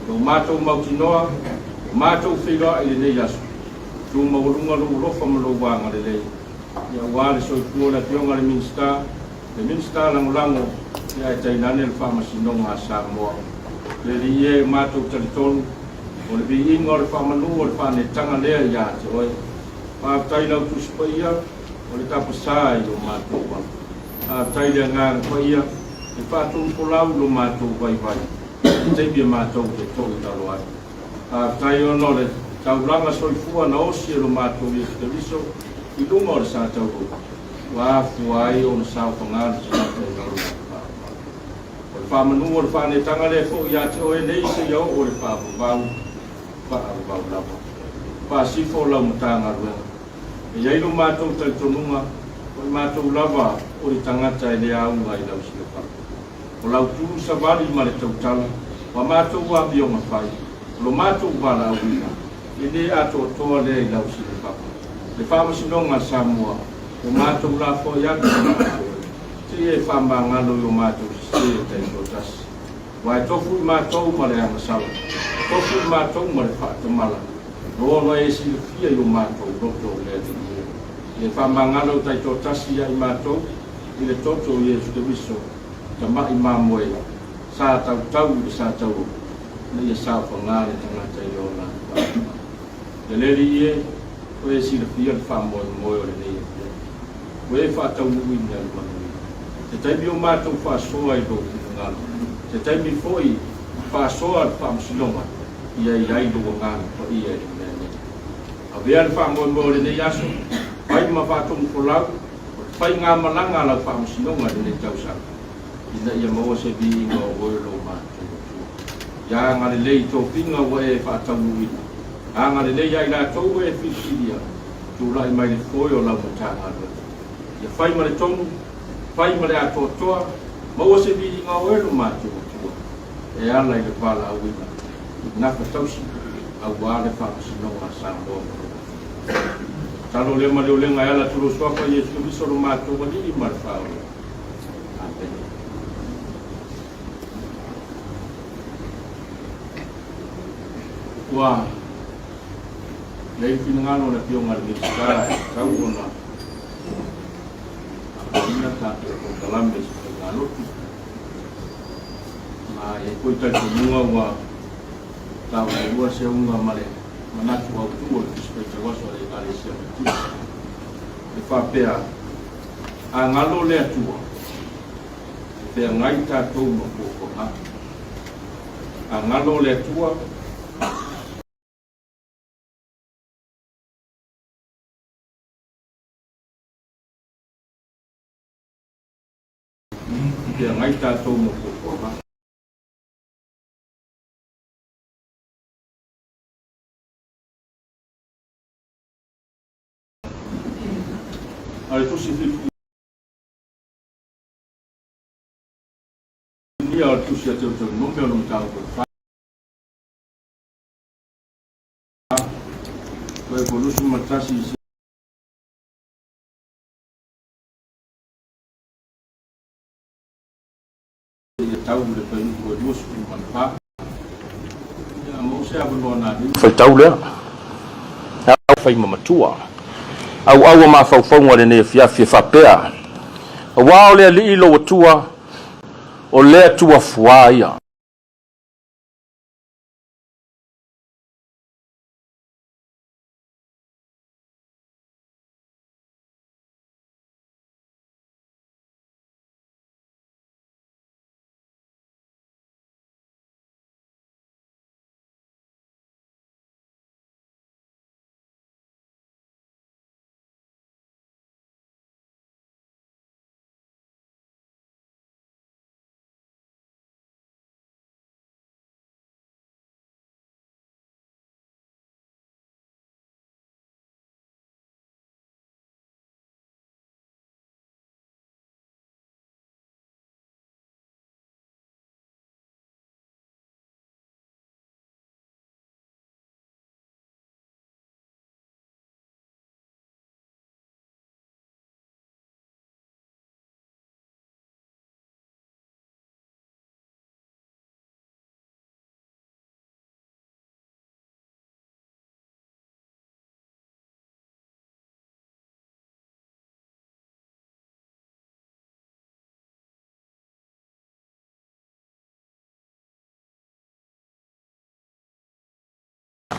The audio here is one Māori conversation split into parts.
o mātou mautinoa, o mātou Feiloaiga i nei aso. Tu maurunga lu rofa malowanga le lei. Ia wale so tua la tionga le minsta lango ia e tainane le whamasinonga a Samoa. Le li e mātou talitonu, o le bi inga o le whamanu o le whanetanga lea ia te oi. Pātai lau tuspa ia, o le tapasā i o mātou wa. Pātai lea ngāra pa ia, e whātou polau lo mātou vai. Teibia mātou te tōi talo ai. Pātai o no le tauranga soifua na osi e lo mātou i te riso, i lunga o le sātau ru. Wāfu ai o le sāu whangāra te sātau ru. O le whamanu o le whanetanga lea fo i ate oe nei se iau o le whāwau lava. Pāsifo lau matanga ruenga. E iailu mātou talitonunga, o i mātou lava o i tangata e lea aunga i lau silepa. O lau tūru sa wali ma le tautala, wa mātou wabi o mawhai, lo mātou wala auina, e ne ato toa lea i lau silepa. Le whamasinonga Samoa, o mātou la fo i atu o mātou. Te e whamangalo i o mātou se e teiko tasi. Wa e tofu i mātou ma le amasala, tofu i mātou ma le whaatamala. Rono e silifia i o mātou roto lea te kia. E whamangalo taito tasi ai mātou, i le toto i e Jesu ta mai mamoe, sa tau i sa tau, na i e sa whangare tangata i o nā. Le leri i e, o e silifia le whamoe moe o le nei e kia. O e whatau nui ni alu manui. Te taimi o mātou whasoa i lo ki ngalo. Te taimi foi whasoa le whamsinonga, i ai ai lo ngana, o i e a vea le whamoe moe le nei aso, pai ma whatongu ko lau, pai ngā malanga lau whamsinonga le nei tausaka. Ina ia maua se bi inga o oe lo mātou. Ia ngare lei tō pinga wa e whātamu ina. A ngare lei ai la tōu e whisiria, tū rai mai le whoi o lau matanga roi. Ia whai ma le tonu, whai ma le atotoa, maua se bi inga o oe lo mātou tua. E ala i le pala au ina. Naka tausi, au wale whamasinonga Samoa. Talo le ma le olenga e ala turo swapa i e tukiso lo mātou wani i marwhao. Wah, lei finangano na pionga le miskara, kau ona. Ina ta o kalambe se ngalo. Ma e koi ta munga wa ta wa se unga male. Manatu au tu o respeita wa so le ale se. E fa pea a ngalo le atua. Pe ngai ta to no ko ha. A ngalo le atua dia ngai tātou mo kōkora. Ale tusi whiwhi. Nia o tusi a teo teo nome o nung tāu ko wha. Koe ko lusu matasi se. Fai tau lea au fai mamatua au ma faufaunga le ne fiafia whapea au lea li ilo atua o lea tua fuaia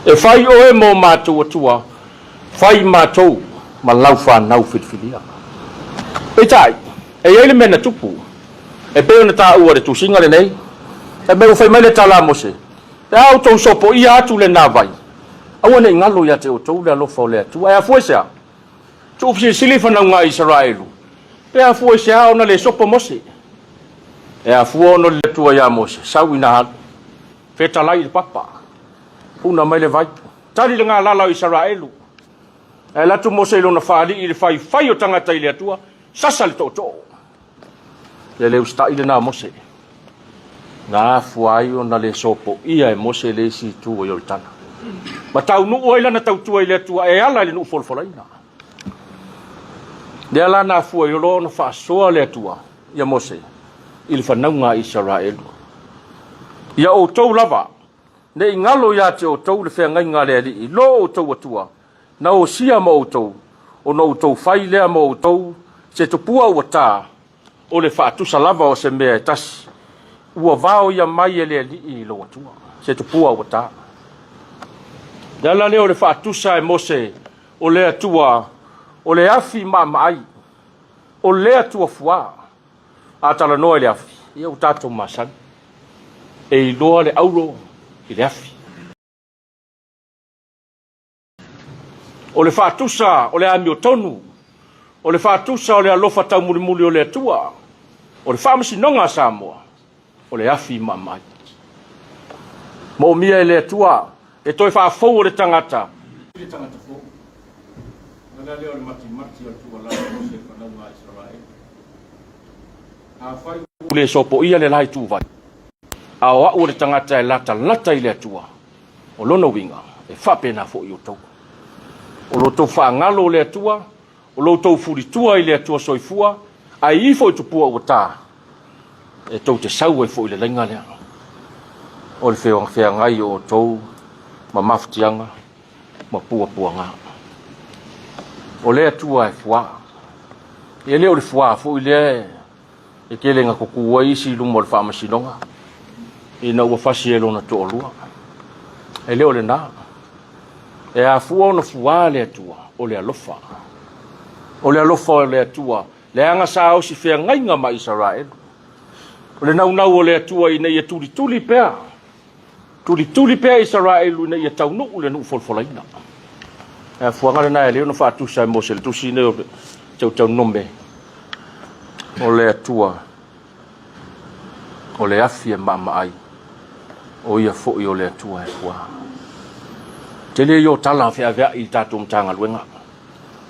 E fai oe mo mātou atua, fai mātou ma lau whanau whitwhiria. E tai, e eile mena tupu, e peo na tā ua re tūsinga le nei, e meo whai mai le tala mose, e au tau sopo i atu le nā vai, aua ne ngalo ia te o tau le alofa o le atua, e a fuesea, tu upsi silifa na ngā Israelu, e a fuesea ona le sopo mose, e a fuo no le tua ia mose, sau ina halu, fetalai le papa, una mai le vai, tali le ngā lala o Israelu, e latu mose ilo na whaali i le fai o tangata i le atua, sasa le toto. Le leu sta i le nā mose, ngā fuai o na le sopo, ia e mose le si tu o yoritana. Ma tau nuu oila na tau tua i le atua, e ala le nuu folfolaina. Le ala na fuai o lo na whaasoa le atua, ia mose, i le whanau ngā Israelu. Ia o tau lava, ne i ngalo ia te o tau le whengai ngā lea li, lo o tau atua, na o sia mo o tau, o no o tau whai lea mo o tau, se tupua ua tā, o le whaatusa lava o se mea e tasi, ua vao ia mai e lea li i lo atua, se tupua ua tā. Dala leo le whaatusa e mose, o le atua, o le afi maamai, o le atua fua, a tala noa le afi, ia o tātou masani, e i loa le auro, i le afi. O le whaatusa o le ami o tonu, o le whaatusa o le alofa tau mulimuli o le atua, o le whamasi nonga Samoa, o le afi mamai. Mo mia e le atua, e toi whaafou o le tangata. Le tangata fo. Nana leo le mati o tua la o se whanau ngā Israel. A whai le sopo ia le lai tu vai. A o au le tangata e lata i le atua. O lona winga, e whapena fo i o tau. O lo tau whaangalo le atua, o lo tau furitua i le atua soifua, a i fo i tupua ua tā. E tau te sau e fo i le lainga lea. O le wheangai o tau, ma mafutianga, ma pua ngā. O le atua e fua. E leo le fua, fo i le e kele ngā kukua isi lumo le whaamasinonga. E na ua fasi e lona to olua. E leo le nā. E a fua ona fua le atua, o le alofa. O le alofa o le atua, le anga sa au si whengai ngā ma Israel. O le nau o le atua i nei e tuli pea. Tuli pea Israel i nei e tau nuu le nuu folfolaina. E a fua ngare na e leo na whaatusa e mose le tusi nei o tau nome. O le atua, o le afi e mama ai. O ia fo i o le atua e fua. Te le yo tala whea i tātou mtanga luenga.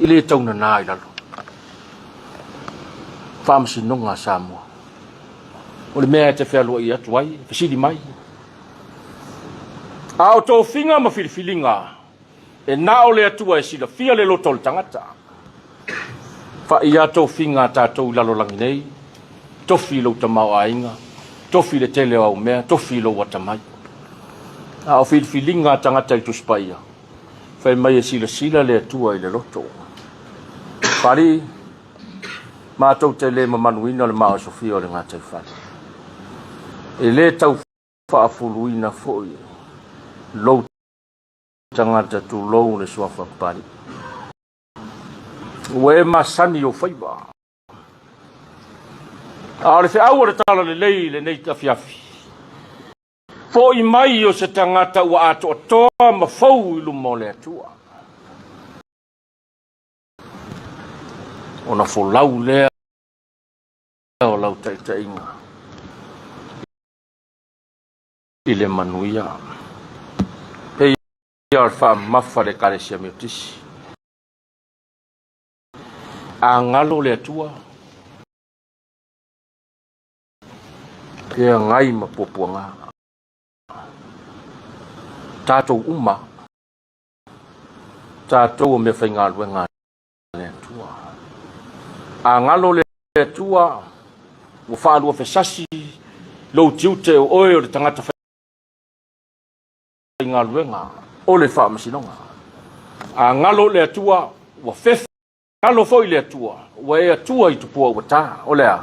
I le tauna nā i lalo. Whamasi nonga Samoa. O le mea te whea lua i atu ai, whasiri mai. A o tō whinga ma whiriwhilinga, e nā o le atua e sila whia le loto le tangata. Wha i a tō whinga tātou lalo langi nei, tofi lo tamau a inga, tofi le tele au mea, tofi lo watamai. A o whiriwhilinga tangata i tuspaia. Whai mai e sila le atua i le loto. Whari, mātou te le mamanuina le maa sofia o le ngā tau whari. E le tau whaafuluina fōi. Lou tangata tu lou le sua whapari. Ue masani o whaiba. A le whiau le tala le lei le nei tawhiafi. Fōi mai o se tangata ua ato toa ma fau i lumo le atua. Ona folau lea o lau taitainga. I le manuia. Hei ar wha mafa le karesia meotisi. A ngalo le atua. Kea ngai ma popuanga. Tātou uma. Tātou o me whainga luenga le atua. A ngalo le atua. O whaalua whesasi. Lou tiute o oe o le tangata whainga luenga. O le whaamasinonga. A ngalo le atua. O whewha. Ngalo foi le atua. O e atua i tupua o tā. O lea.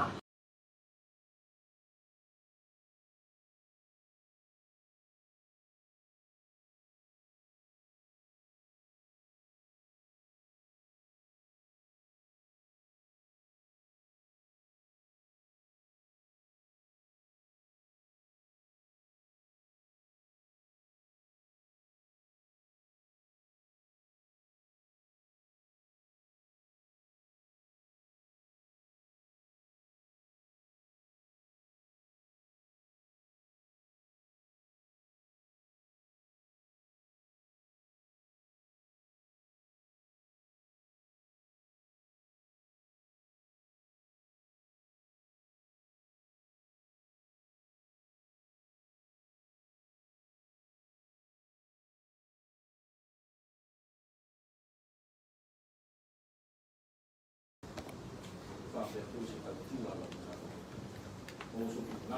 se tatua la o so na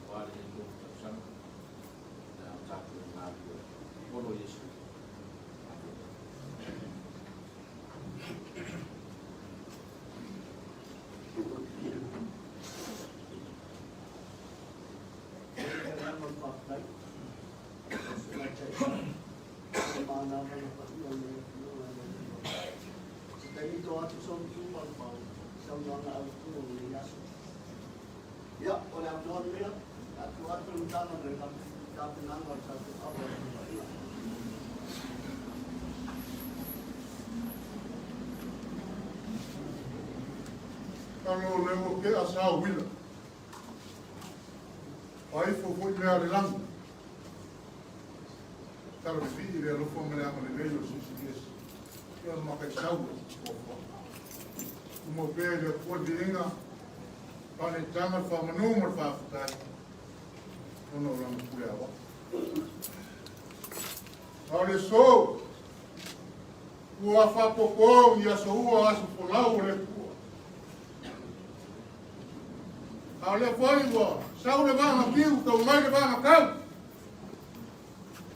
wale ko sana na tatu na ko lo yesu Ja, och jag har med att du har fungerat med att den andra saken av Kalau lemo ke asa wila. Ai fo fo mea le lang. Kalau fi le lo fo mea ma le lelo sisi. Ya ma ka sau fo fo. Mo be le fo dinga. Pane tanga fa manumar fa tai. Ono lang kuya wa. Ale so. Ua fa popo ia so ua asu polau le ku. Ale foi bo, sau le vanga piu, tau mai le vanga kau.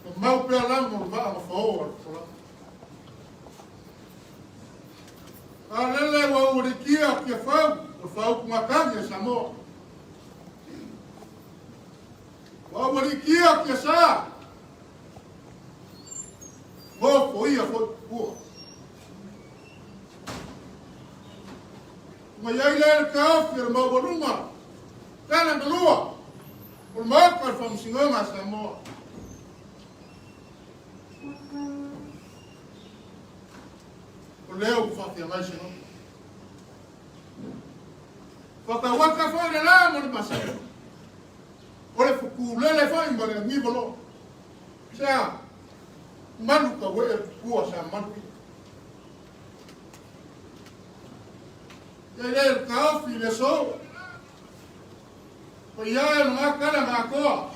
Tau mau pia lango le vanga fawar. Ale le wa uri kia kia fau, o fau kumakani e Samoa. Wa uri kia kia sa. Hoko ia fo kua. Ma iai le kau kia le mau barunga. Kala belua, o maka fam singonga Samoa. O leo kufatia mai singonga. Waka foi le la mo masai. O le fuku lele foi mo le mi bolo. Sea manu ka we kuo sa manu. Le ka fi le so. Ia no cara na ko.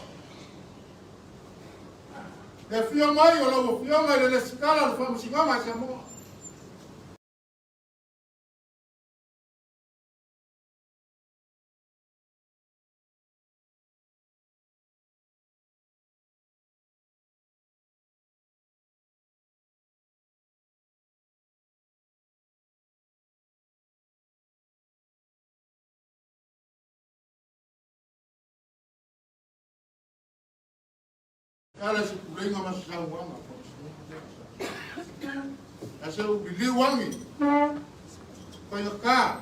E fio mai o lo fio mai le scala lo famo sigama siamo. Kala se kulenga masau wanga. Asa u bili wangi. Kaya ka.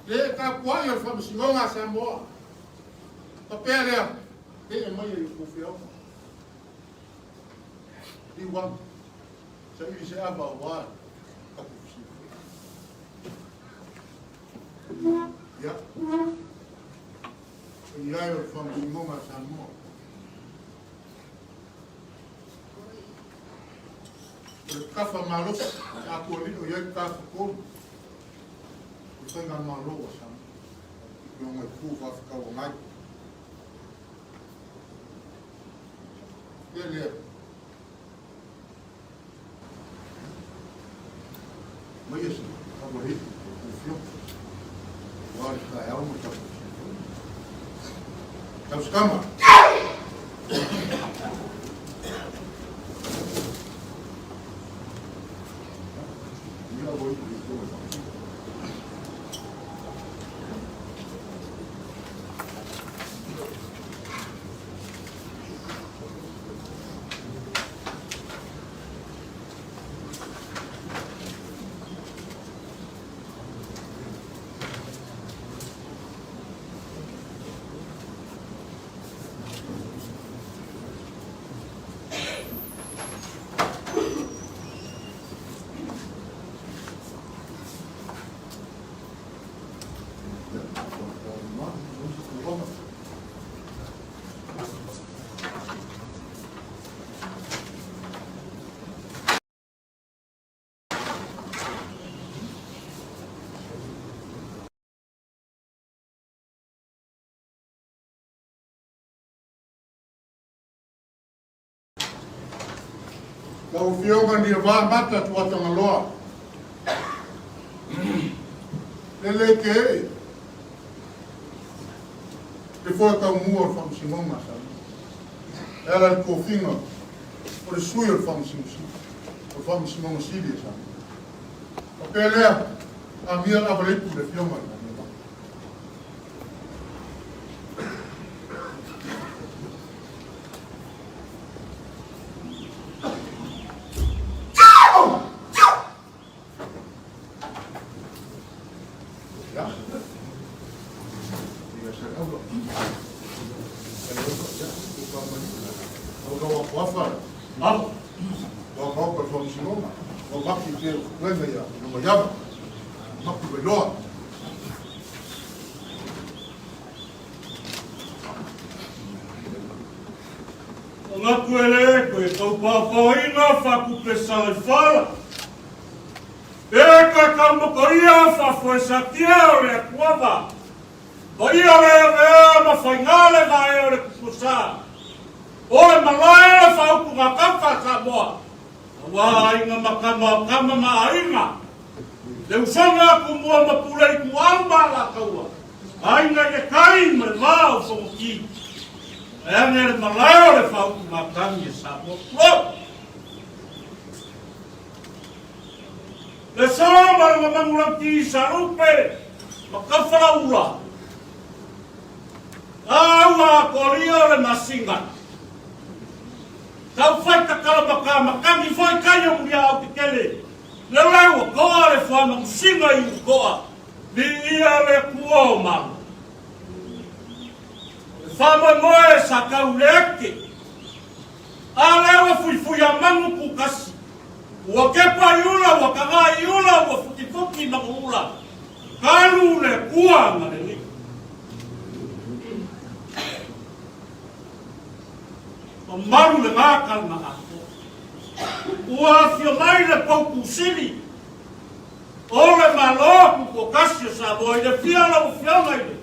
Le ka kwa yo fa singonga Samoa. Papere. E mai e ku fio. Di wang. Sa i se aba wa. Ka ku si. Ya. Ya yo fa singonga Samoa. Kafa malos, aku ni o yai kafa ko. Kusenga malo sam. Yung mai ku fa ka o mai. Ele. Mai esse, favorito, o fio. Agora está é um muito. Tá os cama. Kau fionga ni wa mata tu atanga loa. Lele ke before ka mua from Simona sa. Ela ko finga por suyo from Simona City sa. Papele a minha Afele de filma. Nga kuele koe kau Papāli'i whakupe salifala. E ka kambokoria whafue sa tia o rea kuava. Ko ia rea mawhaingale vai o rea kukusa. Oe malaya whauku ngā kapa ka moa. Wa inga makama maainga. Le usanga ku mua mapulei ku amba la kaua. Ainga ke kai me vau whamuki. Ea malaya le whauku ngā kangi sa moa. Le sama le mamangura ki sa rupe. Makawhara ura. Aua koria le masinga. Tau whai takalabaka makangi whai kaya muri au te kele. Le lewa koa le whama usinga i ukoa. Ni ia le kua o maru. Le whama moe sa kau leke. A lewa fui a mangu kukasi. Ua kepa iula, ua kanga iula, ua fukifuki na ula. Kalu le kua ngare ni. O maru le ngākal na ako. Ua fio mai le pauku siri. O le maloku ko kasio sa boi le fia la u fia mai le.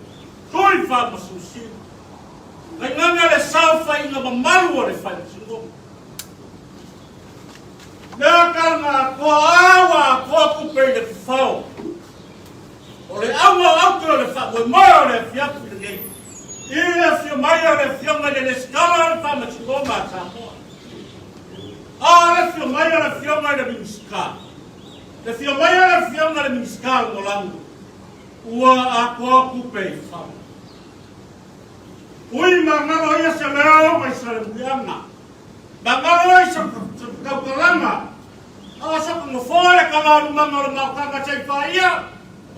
Toi wha masu siri. Kai nganga le sauwha inga mamaru o le whai singo. Nea karanga ko awa ko kupe le fifao. O le awa auto le wha ue mai o le fia kupe le gei. Ia fio mai o le fionga le skala le wha singo ma sa moa. Le fio mai le fionga le minska. Le fio mai le fionga le minska mo langu. Ua a ko kupe i wha. Ui mangalo ia se leo mai sa le muianga. Mangalo ia sa kaukalanga. Awa sa kungo fōre kalaru mangalo maukanga chai whaia.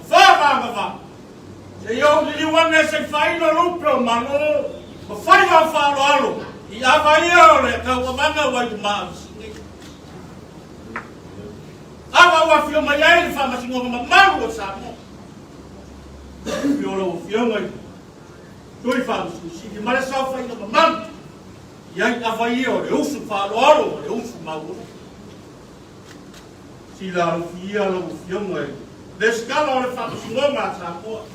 Wha. Se iau li wane se whaino lupe o mano. Ma whaiwa whaalo alo. I awa ia o le kauamanga wai tu maus. Awa wa fio mai ai le whamasingo ma maru o sa mo. Fio lo fio mai. Toi whamusu si mare sa whaino ma maru. Iai awa ia o le usu whaalo alo o le usu mauru. Si la fia lo fio mai. Le skala o le whamasingo ma sa mo.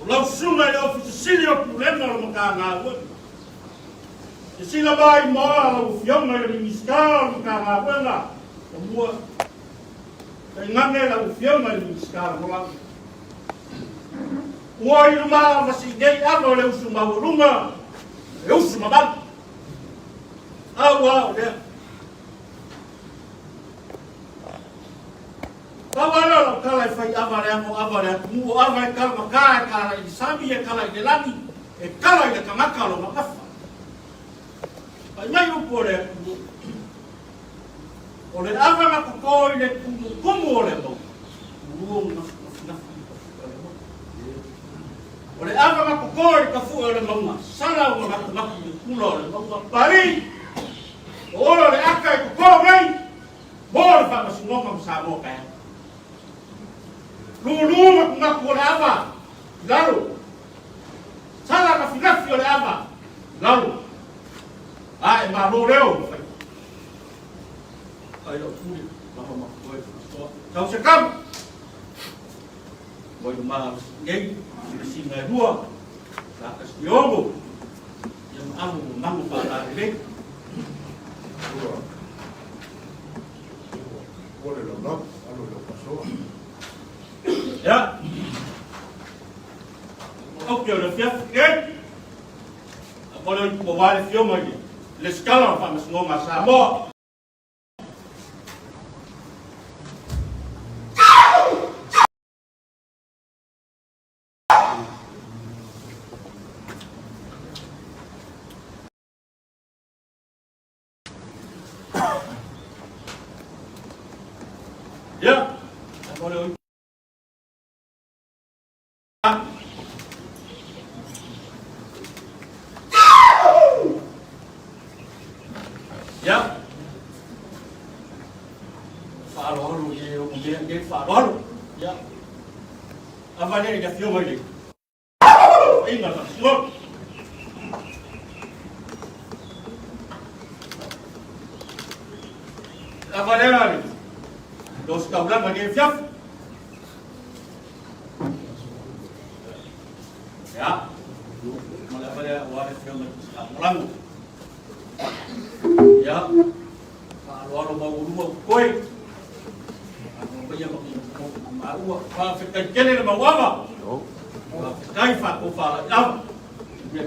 Lau sunga i ofisa sili o pulema o maka ngā ue. E sila mai moa lau fionga i miniska o maka ngā ue ngā. O mua. E ngane lau fionga i miniska o maka. Ua i ruma o masi ngei alo le usu maurunga. Le usu maman. Aua o lea. Pawala lo kala fai avare mu avare kala kala i sami e kala i lani e kala i kamaka lo makafa. Ai mai u pore o le avanga ko i le kumu o le mo. O le avanga ko i ka fu o le mo. Sala o na kulo le mo pari. O le aka i ko nei. Bor fa masingo ma sa mo ka. Lulu na ko le ava. Lalo. Sala ka finafi o le ava. Lalo. Ai ma lo leo. Ai lo puli. Ma ma ko e. Tau se kam. Moi ma ngei si na rua. Sa ka stiogo. Yang amu mangu pa ta le. Ora lo no, alo lo pasó. Ya. fiaf ke mo le mo wale fio mo le skala fa mas no mas mo ya mo le ya farolo ye o ke farolo ya avane ya fio mo le inga la fio avane ali dos kaulan bagi fiaf ya mala pada waris fio mo lang ya kalau mau rumah koi apa mau apa fikir kene mau apa kaifa ko fala am ya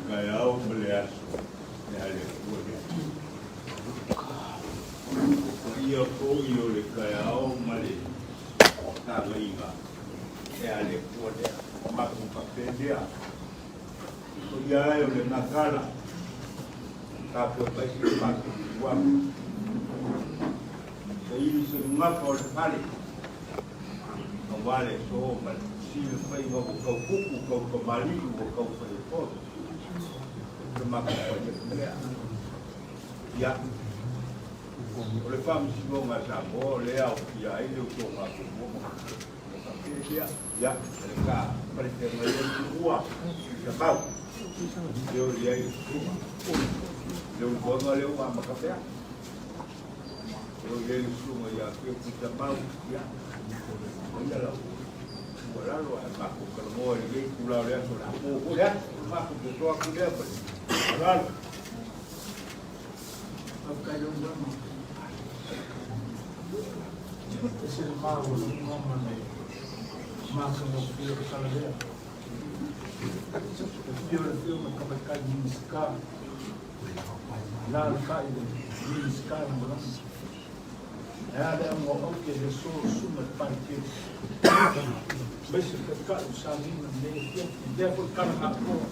Kayau melihat dari ia ko io le kayau mali Taimalelagi ale kuode maku papendia ko ia yo le nakala ka po pai maku wa ko ini se ngapa le pali ko vale so mal si le pai no ko kuku ko mali ko fai po le maku papendia ya oleh fam si mo ngata mo le au ya ile ko ngako mo ya ya ka pare te mo le ua ya pau yo ya yo ko ngale ua ma ka ya yo le su mo ya ke ku ta pau ya ya la wala lo ma ko ko mo le ku la le so la ko ya ma ko to ku le pa wala Esse é o mal, não maneira. Mas eu não fui a salário. Eu não como cai de escar. Lá cai de escar, não. É um que é só suma parte. Mas que cai o salinho meio deve ficar na rua.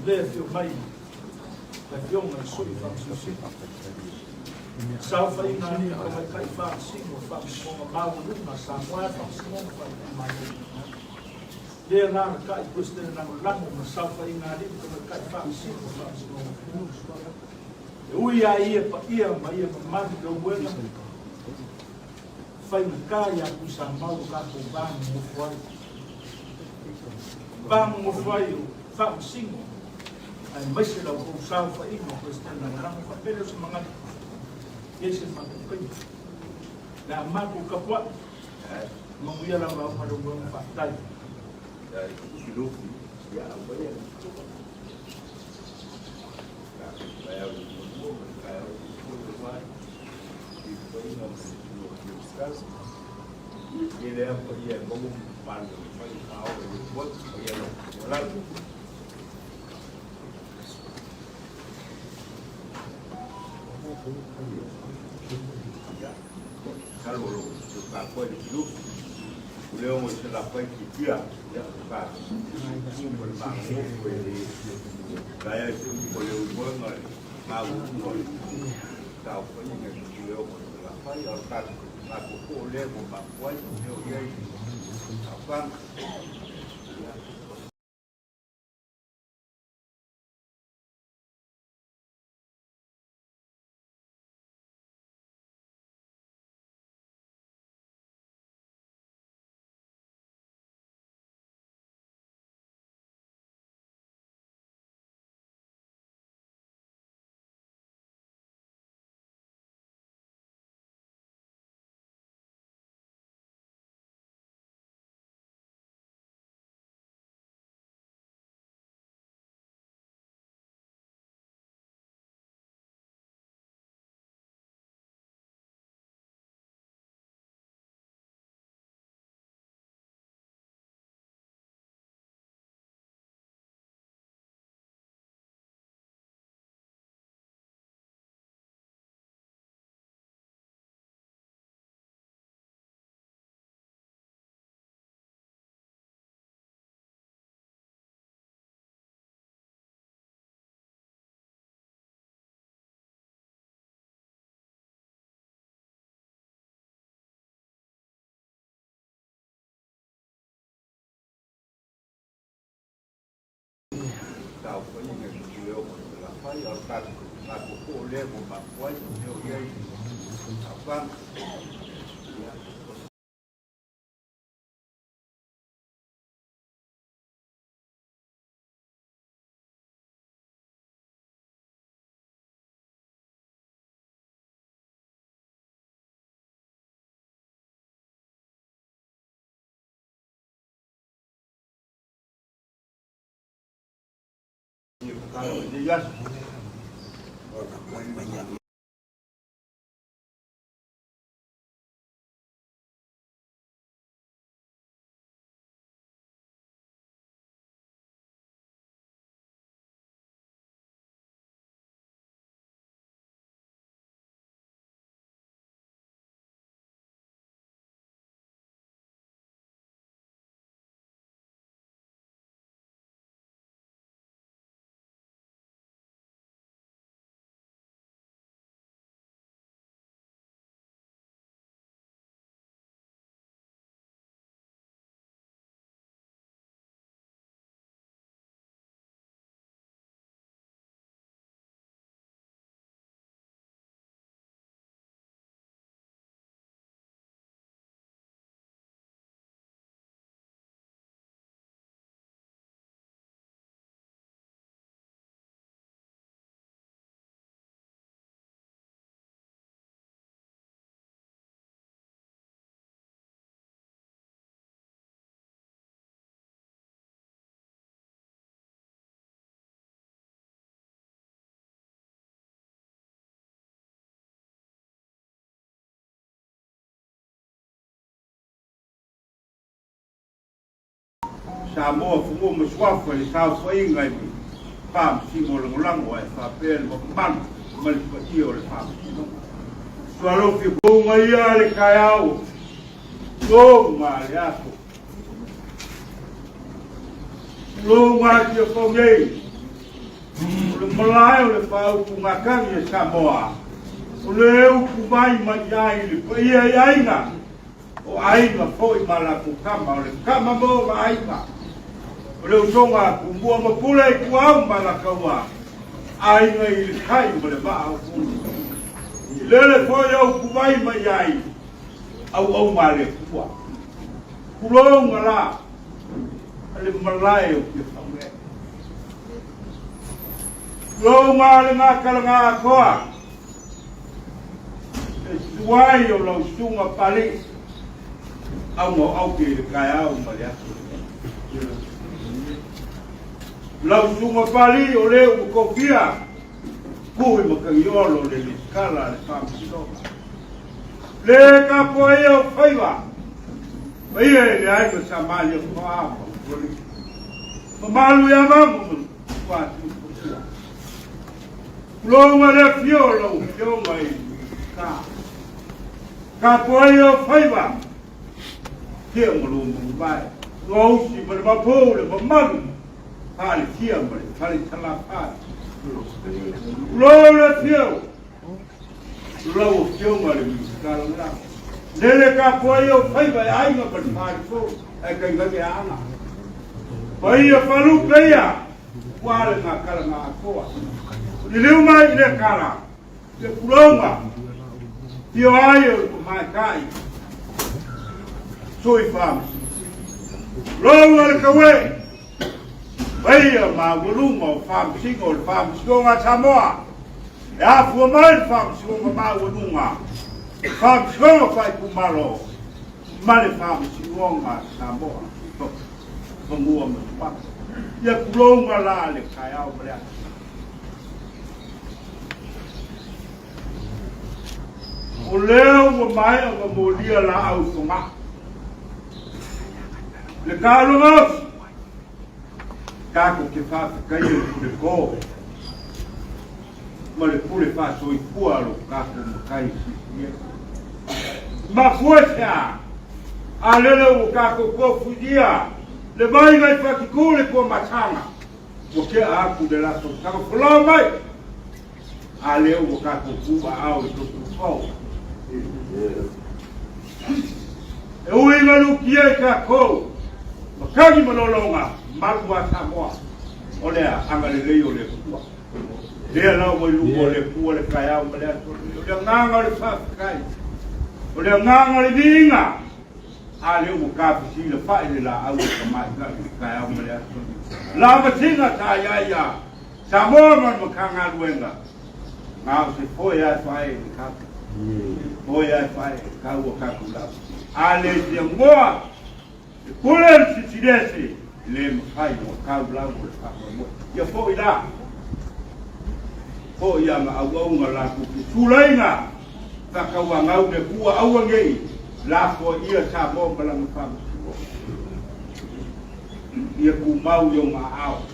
Deve o meio. Deve o meio só e vamos assim. Salva aí na minha como cai fácil, faz com a mão numa samua, faz com a mão. De lá cai depois de na lama, mas salva aí na minha como cai fácil, faz com a mão. Eu ia mas do bueno. Fai caia com samau cá com vamos foi faz sim. Aí mas se não salva aí no depois de na lama, apenas mga esse makukai na maku kapwa menguya lang ba madungong patay dari hidup ya apa ya kayak kayak itu sekali ini apa ya mau pandu mau tahu buat ya lalu kalau suka kau hidup, beliau mesti dapat dia, ya suka. Berbangun, gaya itu beliau bangun, mau tahu apa yang beliau mesti dapat. Orang aku boleh membuat beliau dia apa au foi nga ku leo mo la fai au ka ko le mo ma foi yo ye apa kalau dia Samoa fumo maswafa i sao foi ngai mi pam singo lango ai fa pel mo man mal patio le pam sualo fi ko ngai ale kaiao lo ma ya ko lo ma ti ko ngai le malai le pa ku ngakang e Samoa le ku mai mai le pa ia ina o aiga foi mala ku kama le kama mo aiga le usonga ku mua mapule ku au mala kawa aiga i kai mo le ba ku le foi au ku mai mai ai au male ku ku lo ngala le malai o ke famle lo male na kala koa suai o lo sunga pali au ke kaya au malia lau sunga pali o le u kofia kui makaiolo le skala le pamsino le kapoe o faiva Ia le ai ko sa mali o fa ma malu ya mamu kwa tu lo ma le fiolo fio mai ka poi o faiva ke mo lu mu vai lo si per ma pole ma malu ali kia mai ali tala pa lo le fio lo fio mai mi scala la Nele ka poi o faiva ai no per fare fu e che ngai ana poi o falu peia quale na kala na koa ni leu mai le kala le kulonga tio ai o mai kai soi fam lo le kawe peia ma volungo fam singa Samoa ya fu mai fam singa ma volunga fam singa fai kumalo male fam singa Samoa pengua mespa ya kulonga la le kaya o brea o leo o mai o molia la au songa le kalongos kako ke fa kai le ko ma le pule fa so i pualo kako kai si ma fuerza alele o kako ko fudia le mai ngai whakikore ko matanga o ke aku de la tanga whala mai a leo o kako kuwa au i tuku whau e ui manu ki e kako makangi manolonga marua Samoa Olha, angale le ole kua. Dia la mo lu ole kua le kaya mo le ato. Ole nganga le fa kai. Ole nganga le dinga. Ale o ka si le fa ile la au ka mai ka kaya mo le ato. La ma tinga ta ya. Sa mo mo kanga luenga. Ngau se foi fa e ka. Foi fa e ka o ka kula. Ale de moa. Kule si sidesi. Le mai mo ka bla mo ka mo. Ya foi la. Ho ia ma au nga ku tulainga ka ka wa ngau de ku au ngei la ko ia sa mo bala mo fa ia ku mau yo ma au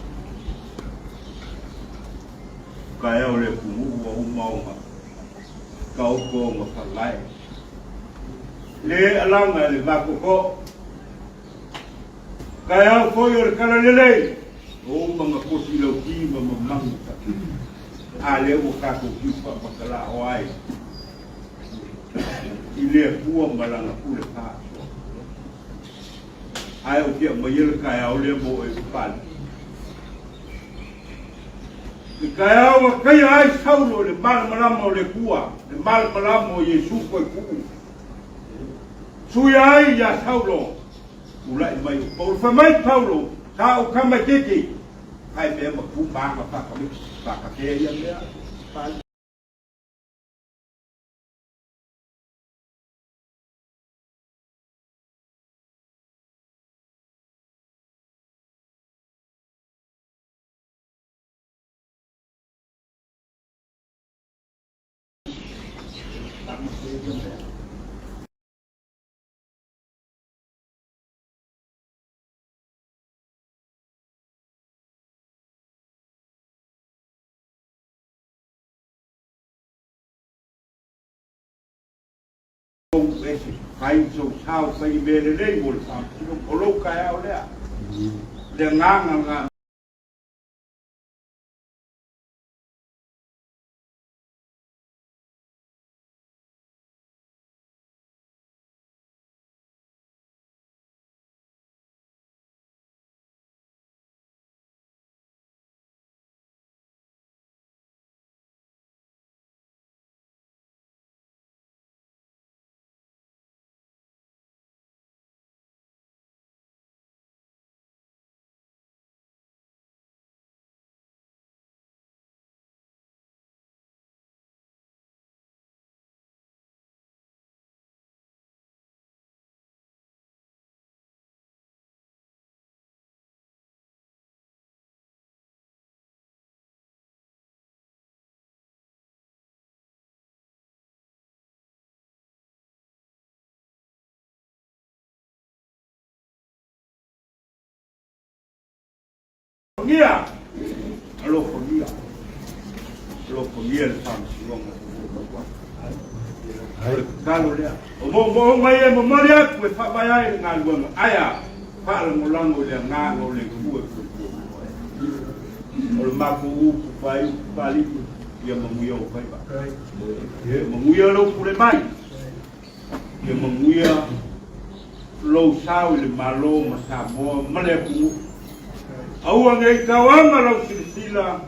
ka ia le ku u mau ma ka o ko ma fa lai le alanga le va ko ka ia ko yo ka le o ma ko si lo ki ma mang ale o kako kipa pakala oai ile pua malanga pule pa ai o kia mayel kaya o le mo e pal kaya o kaya ai saulo le mal malamo le pua le mal malamo Yesu ko ku suya ya saulo ulai mai o fa mai paulo ta o kama kiki ai me ma ku ba ma pa ka ka ke ya ya pa hai so sao sai be le le mo sa o lo ka ya o le nga Gia lo fogia le fam si longa kalo le mo mai mo maria ku fa vai ai nga luanga aya fa le molango le nga ngo le ku o ma ku pai pali ia manguia o pai ba ye manguia lo ku le mai ye manguia lo sao le malo ma sa mo male ku au ngai kawanga lau silsila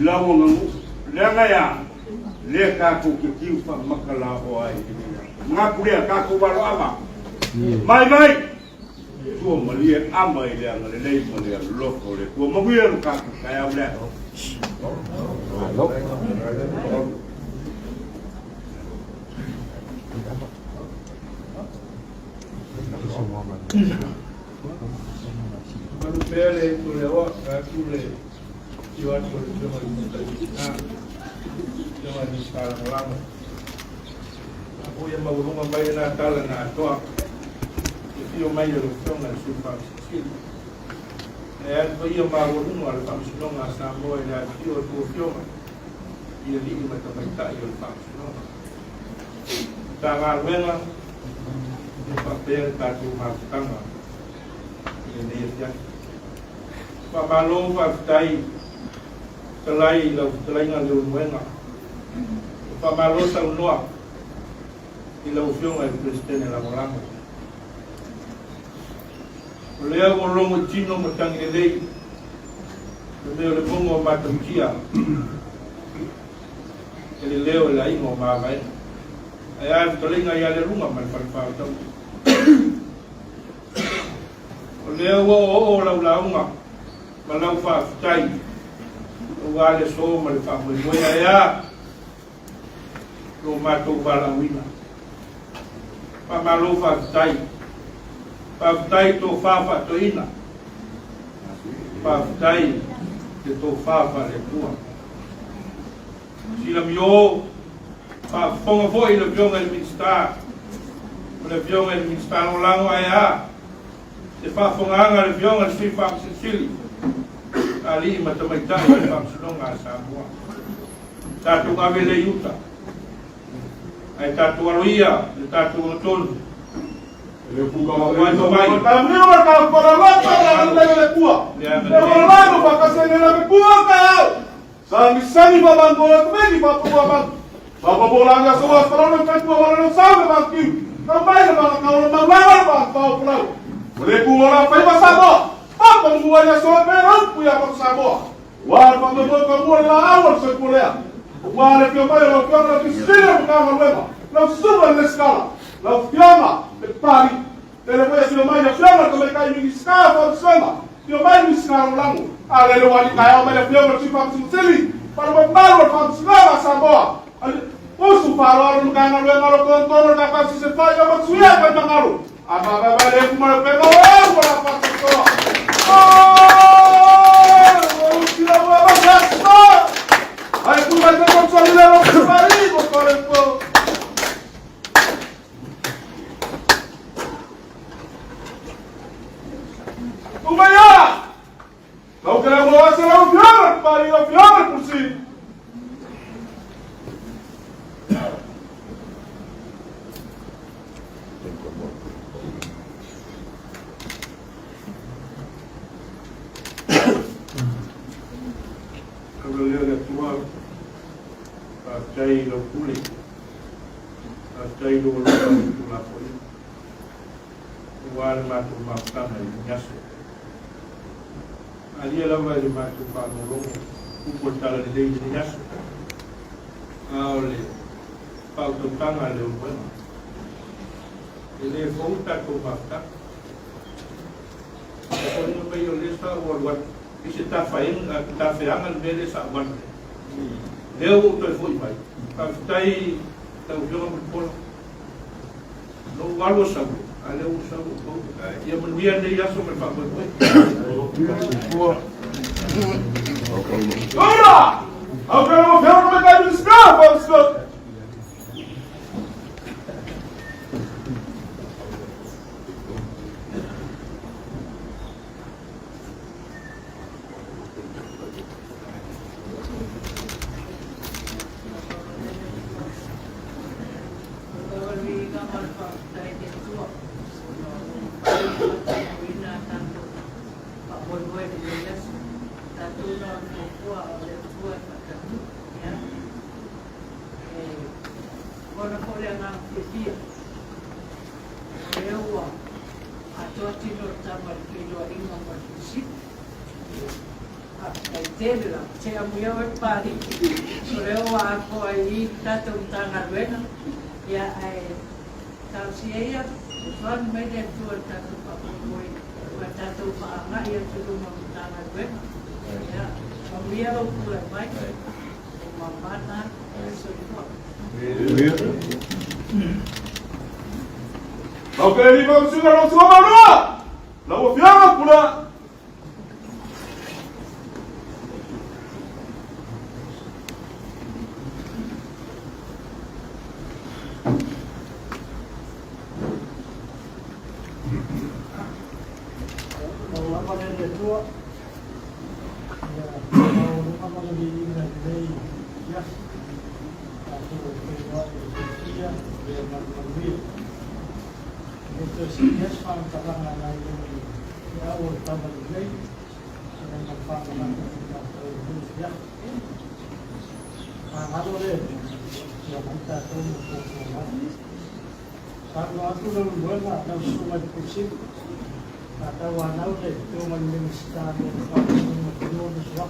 lau ngu lenga ya le ka ku ki fa makala o ai ngaku le ka ku balo ama mai tu malia ama ile ngale le malia loko le tu mo buia ka ku ka ya le Kalau beli tu lewat, aku le jual tu cuma di sekarang orang. Aku yang mau rumah bayar Natal na toa. Itu yang mai lu film na super skill. Aku yang mau rumah lu film na sambo na video tu film. Ia ni macam baca ia film. Tangan wena. Papel tatu maskanga. Ini dia. Papalii Papalii selai ngalu wenga. Papalii salunua. Ila ufiong ay Kristen la morango. Lea golongo chino matang ilay. Leo le mongo matamkia. Ele leo la ingo magai. Ai tolinga ia le runga mai fa tau. O leo o launga. Malau fa tai. O wale so mai fa mo ia. Lo mato bala wina. Pa malo fa tai. Pa tai to fa to ina. Pa tai to fa le tua. Sila mio pa fonga foi le vionga le minsta. Le vionga le minsta no lango ai se fa fonga le vionga le fa sili. Ali matamaita le fa sunonga sa moa. Tatu ngavele yuta. Ai tatu aroia, le tatu otonu. Le puga wa mai. Tamio ka para lata le pua. Le rolando pa kasene na pua ka. Sami ba bango me di pa pua ba. Ba bola nga so astrono ka pua wala no sabe ba ki. Na mai ba ka wala ba pa pula. Le pua la pa ba sabo. Pa pa mua ya so pe ro pu ya pa sabo. Wa pa mo ka mo la awal se pulea. Wa le pio mai ro pio na piscina ka ma wema. Na suba le scala. La fiamma per pari. Tele voy a decir mai na fiamma come kai mi scala por sema. Io mai mi scala lango. Ale lo wali kai o me le fiamma ci fa sili. Para mo malo fa scala sa boa. Posso falar no canal do Maro Contorno da face se faz uma suia para Mangaro. A baba vai le fumar pega o para face só. Oh, tira o abaixo. Aí tu vai ter consolidar o marido, por exemplo. Umaya! Não queremos lá ser um fiamma, para o fiamma por si. Pastai lo puli, pastai lo la puli. Igual matu makan ay nyaso. Ali la vai de matu pa no longo, upor tala de lei de nyaso. Aole, pau to tanga le bueno. Ele volta com mata. Quando vai olhar está o what isso está fazendo bele sa wan. Leo to foi vai. Pastai tau joga por no walo sabu. Ale o sabu ko. Ia mendia de yaso me fa foi. Ora! Agora eu vou ver como é que ele está, pastor. Ok, vamos chegar ao seu mano. Não vou fiar por lá. Tatawanau le tuman minista mo pagsunod sa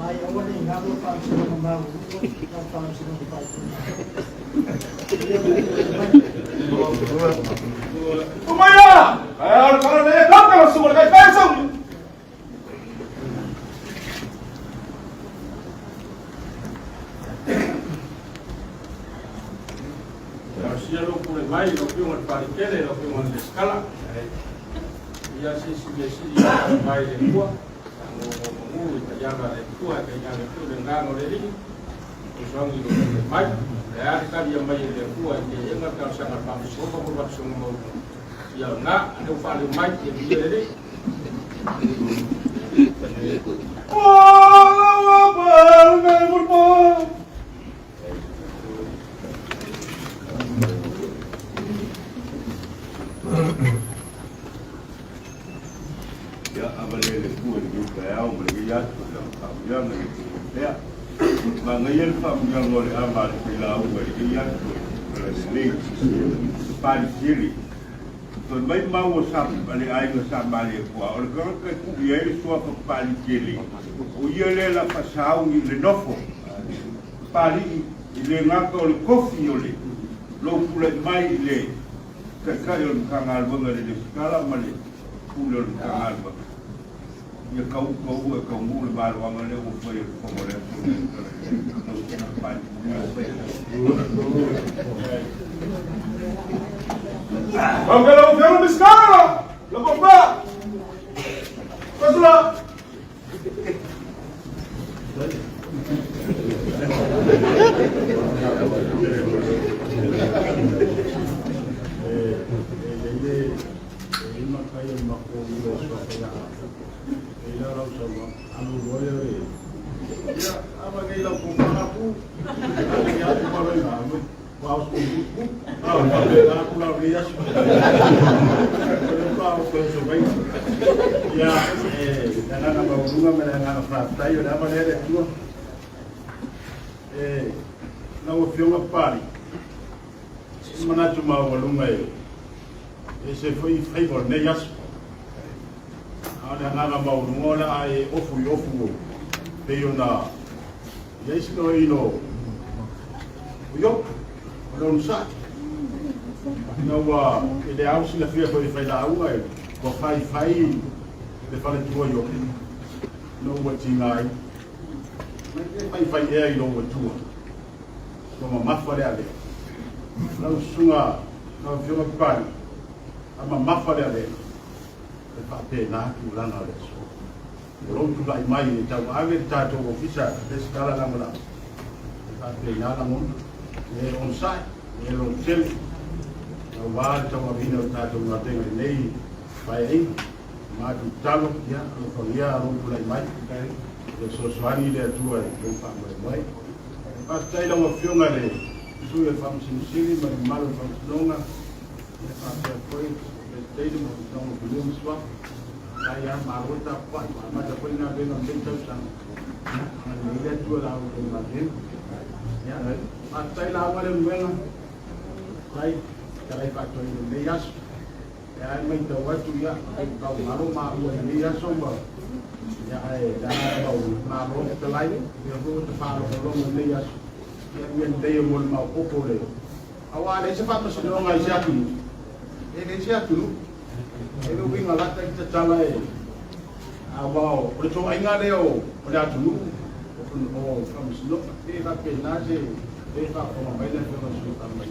may awan ni ngalo pa sa mga pa sa Kumaya! Kaya ano ka na nayagap ka masunod kay Pesong! Sia lo pure mai lo più al parichere lo più al scala. Ya si mai le tua. Mu italiana le tua che ya le più dengano le lì. Sono i lo mai. Ya ka dia mai le tua che ya na ka sa pa so ko ba so mo. Ya na no fa le mai che dia le. Oh, ba, Ya Afele kuat juga ya, mereka sudah kaya mereka. Mengajar kami oleh amal Feiloaiga mereka sendiri Papāli'i. Tuan baik mau sam balik air sam balik kuah. Orang kan kubiar suah Papāli'i. Uyele la pasau ni lenofo. Papāli'i ile ngaka oleh kofi oleh. Lo pulai mai ile. Kekal yang kangal bangai di skala malik. Pulau kangal bangai. Ya kau mula baru orang le upaya pemoleh. Kau kalau film sekarang, lepas apa? Paslah. Ya, apa ni lau kumpulan aku? Ya, tu kalau ini, kau sungguh. Aku lau rias. Kau sebaik. Ya, jangan nama bunga menangan frasta. Yo, nama dia ada tu. Nama film Papāli'i. Mana cuma walunga yo. Ese foi favor neyas. Ada nama mau ngola ai ofu. Pero na yes no ino yo non sa no wa ele au sila fia ko Feiloaiga ko fai le fale tu yo no wa tingai fai e ino wa tu ko ma fale ale no sunga no fio Papāli'i ama ma fale ale e fa pena tu lana le Orang tu lai mai ni tahu agak tahu ofisa sekarang nama lah. Tapi nala mun, ni on site, ni on sel. Awal tahu abis tahu nanti ni baik, madu tahu ya, kalau dia orang tu lai mai, sesuatu dia tu ada faham mai. Pas saya dah mafion ada, tu yang faham sini malu faham senonga, faham siapa, saya dah mafion belum semua. Saya mahu dapat macam apa yang ada dalam bentuk sang, ini tu lah untuk bagian. Ya, saya lama dah mengenal. Saya kata Indonesia, ya main tahu tu ya, kau mahu Indonesia semua. Ya, dah kau mahu terlain, dia pun terparu kalau Indonesia, yang dia mau populeh. Awal ini sebab masih orang Asia tu, Indonesia tu. Ini wing alat kita calai. Awal, percuma ingat dia, pada dulu, kamu selok, dia tak nasi, dia tak pemain dia masuk tambah.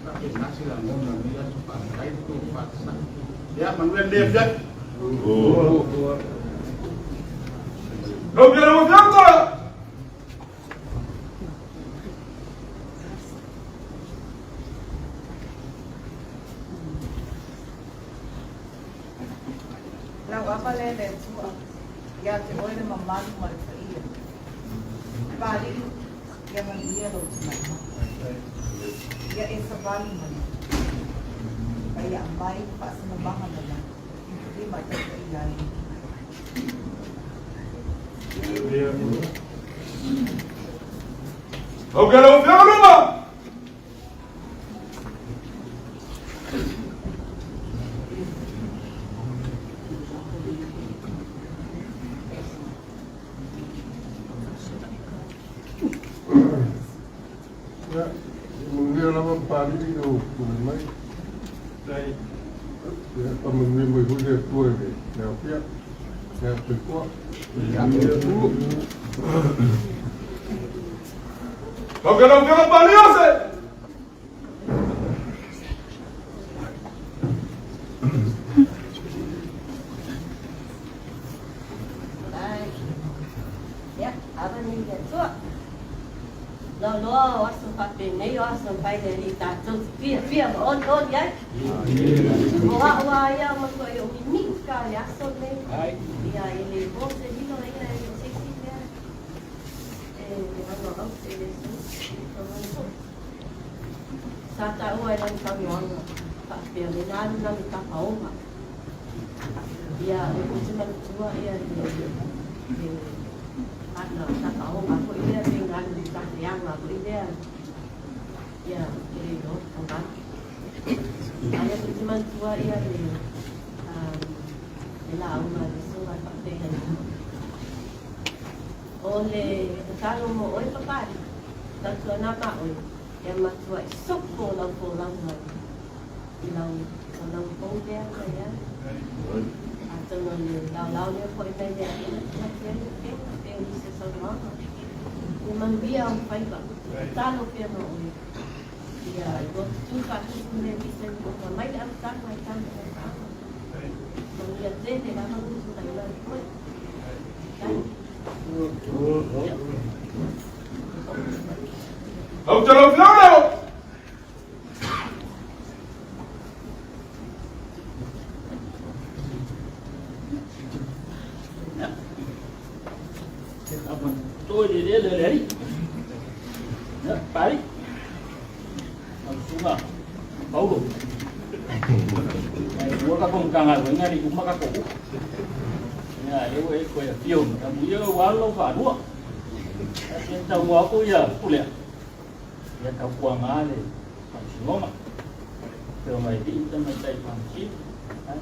Tapi nasi lah, orang dia suka kait tu paksa. Ya, manusia dia dah. Kau kira mau apa? Lau Afele le tua, ya te oe le mamanu ma le whaia. Papāli'i, ya manuia lo tumai. Ya e savali mani. Kaya mai pasanamanga nila. Hindi matatayain. Kau kira mau apa? Mungkin nama pari itu mai. Đây. Mungkin boleh tua ni. Ya, ya berkuat. Kau kena Papalii ose. Ya, apa ni dia tu? Lalu waktu pakai ni waktu pakai dari tajuk biar on ya. Wah ya masuk yang ini sekali asal ni. Ya ini bos ni tu ya seksi dia. Apa orang seksi. Saya tahu orang kami tak biar ni nak tak tahu mak. Ya, cuma cuma ya. Ada tak tahu apa dia dengan tak yang apa dia. Ya, ini tu tempat. Ada cuma cuma ya ni. Lalu mana semua pakai ni. Oleh kalau mau oi Papalii, dan tu nama oi. Yang macam sok pulang lah. Pulang pun dia ya. Atau lalu dia kau ini dia yang bisa sama. Memang dia orang Feiloaiga. Kalau dia mau oi. Ya, itu tu pasti dia bisa buat mai dah tak mai tak. Kemudian dia dah mahu sudah lalu. Kau jalan flower. Tôi thì để lời đấy. Phải. Xuống à. Bấu đủ. Mua các công càng ngày với ngay thì cũng mắc các cổ. Nhà nếu ấy quay ở tiêu mà mũi quá lâu phản đua. Trên tàu quá cô giờ cô lẹ. Ya kau kuang ale, pam mà. Từ mày đi tâm mày tay pam chip.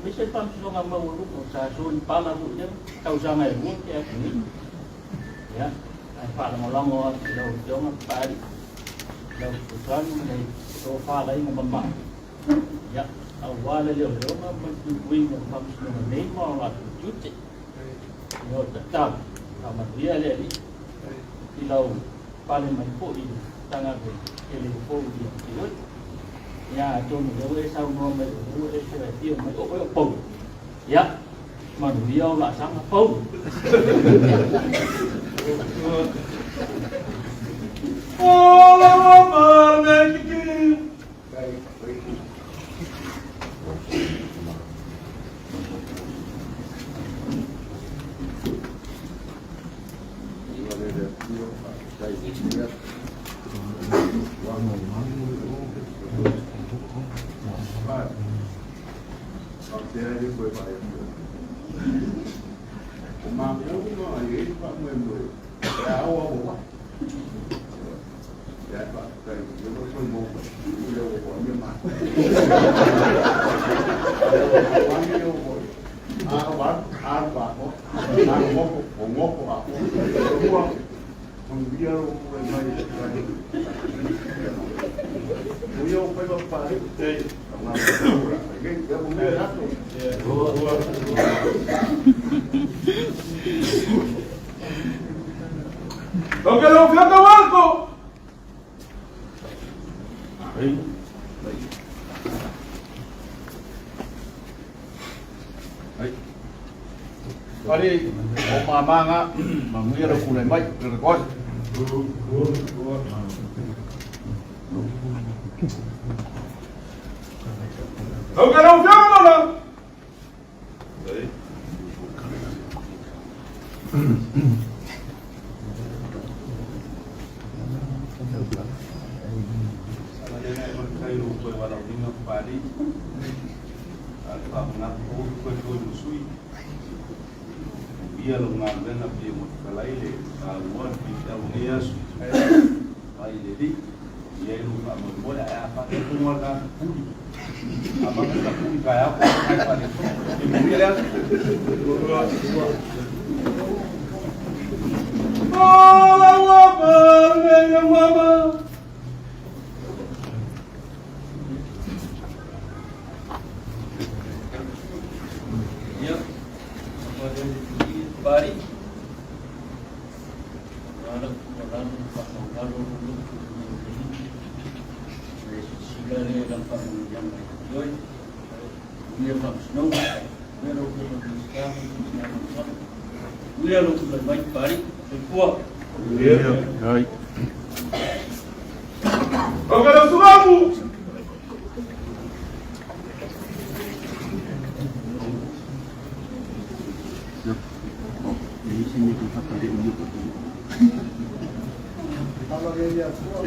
Mấy cái pam sinoma mau lúc một sa sun pam là bụi chứ. Kau ra ngày muốn cái gì? Ya, anh phải là một lòng ngon, đầu giống nó phải đầu sáng này sofa lấy một bầm mặn. Ya, ở qua đây liệu nó mình win một pam sinoma nấy mò là chút chứ. Rồi tất cả, mà đi đây đi. Đi lâu, pam mình phụ đi. Tangan telefon dia, ya cuma dia sau ngon mấy dia sẽ tiêu mấy ốc bông, ya, mà dia là sáng bông. Oh, my God! Porque lo fui a barco. Pari, o mamanga, manguira kulai mai, rekod. Kau kena ujang mana? Dia longan dan dia mutkalai kaluan kita unias ai jadi dia lu tak boleh apa itu warga pudi apa kita pudi kaya apa apa itu ini lihat Allah Akbar, ya mama. le la paru yang doi dia fam snow dia lo ke dia dia lo ke mai pari kuat Hai. Oke, dah suramu. Kalau dia tua,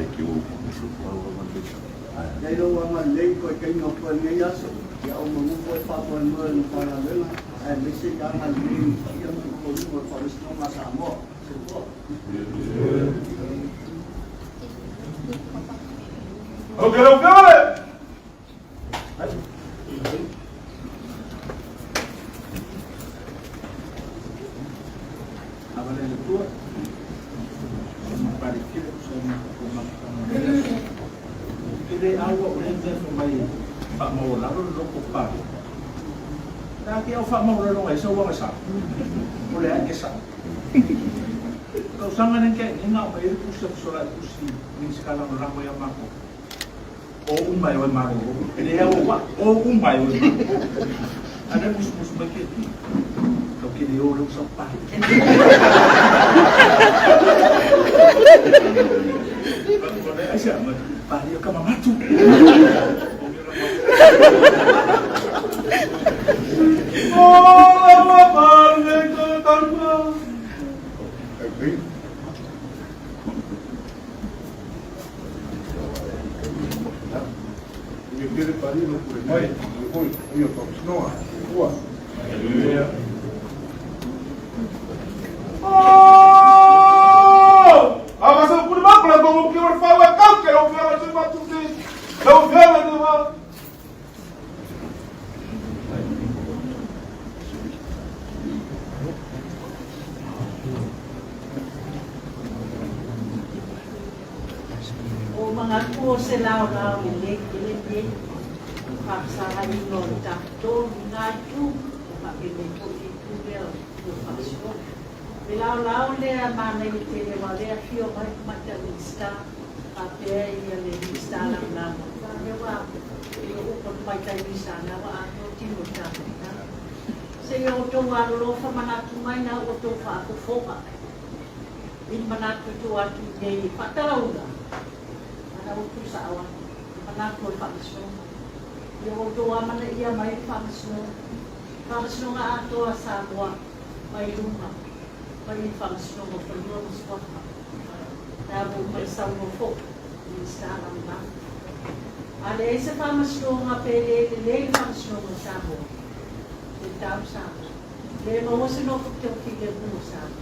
dia lo amal lei ko kay no ko ni yaso. Ya o mo ko pa ko mo no para vela. Ai misi ka hal ni ya ko mo ko no masamo. Oke, oke. Abang yang tua, pada kita semua kita awak boleh jadi Pak mau lalu loko pak. Nanti awak mau lalu ngai sewa ngai sah, boleh aja sah. Kau sangat nengke ingat bayar pusat solat kursi ni sekarang orang yang mampu. Oh umai wan maru, ini awak oh umai wan maru. Ada mus begitu. Kau kini orang sopan. Boleh aja, pahli kau mamatu. Oh, apa yang kau tanpa? Ele pariu no Oi, eu tô não. Boa. Oh! Apa sa pun mak la gomo ki war fa wa ka ke lo fa sa ma tu ti. Lo fa la ni ma. O mga ko sila na ulit paksa ni no takto ngaju mapili ko itubel ko paso bilau le mana ni tele wale afio mai mata lista ape ia le lista lang lang wa yo ko mai tai lista na wa no tino ta se yo to wa lo fa mana tu mai na o to fa ko foka in mana tu atu nei patalauna ana o tu sawa mana ko paso yung doa man iya may function nga ato sa agwa may lunga may function mo pagod sa pagka tabo may samufo sa lang ale sa function nga pele le function mo sa mo itaw sa le mo sino ko kigil mo sa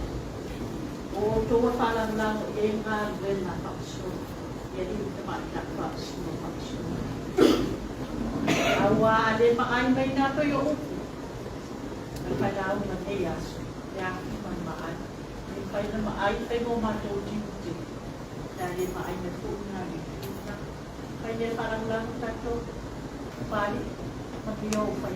o to pa lang yung nga na function yan yung function awa ade maay may nato yung nagpadaw na teyas ya man maan pay na maay pay mo matuji dahil maay na po na kaya parang lang tato pali magiyaw pay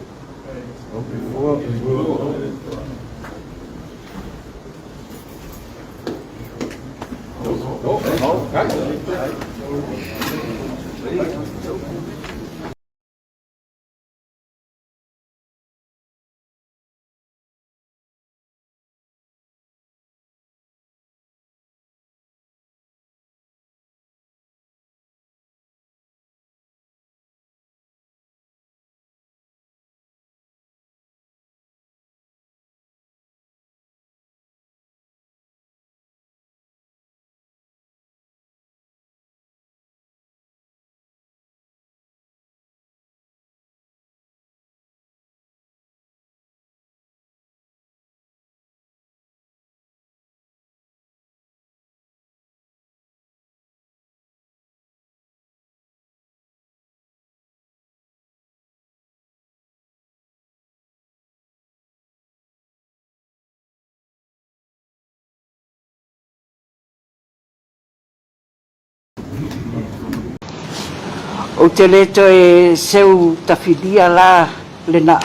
o te leto e seu tafidia la lena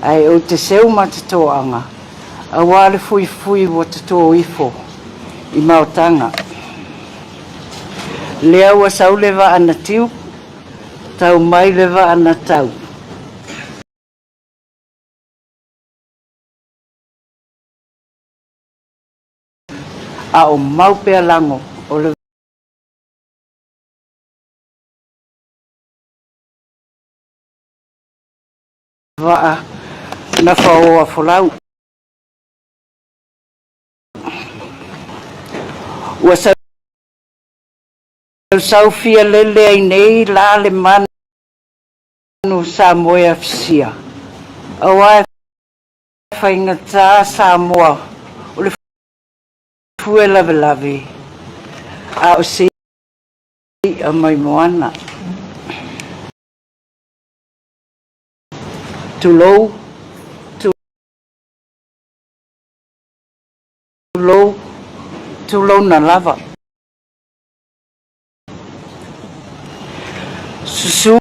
ai o te seu matatoanga a wale fui o te tō ifo i mautanga lea ua sauleva ana tiu tau mai le ana tau. A o mau pea lango o le waa na whaoa wholau. Ua sau fia lele ai nei la le manu sa moe afisia. A wae whaingata sa moa o le fue lave lave. A o si a mai moana. Tulou na lava. Susu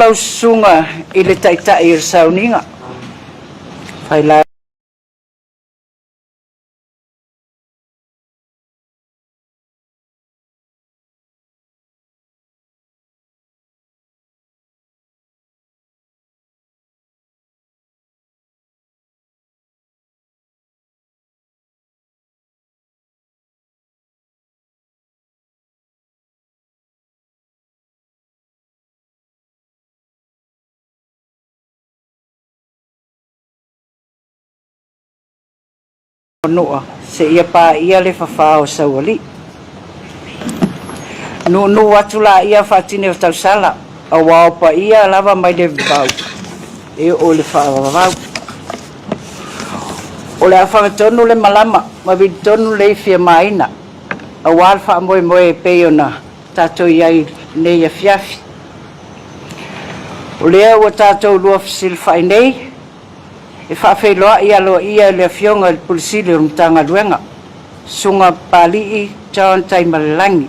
lau sunga i le taitai ir sauninga. Feiloaiga. Noa se ia pa ia le fafao sauali. No watu la ia fatine o tausala. A wao pa ia lava mai le bau. E o le whaavavau. O le awhangatonu le malama. Ma vitonu le fia maina. A walfa moe moe peo na tatou iai nei a fiafi. O lea ua tatou lua fisilfai nei. E Afele alo ia le fionga le pulisili o mtanga luenga. Sunga Papalii John Taimalelagi.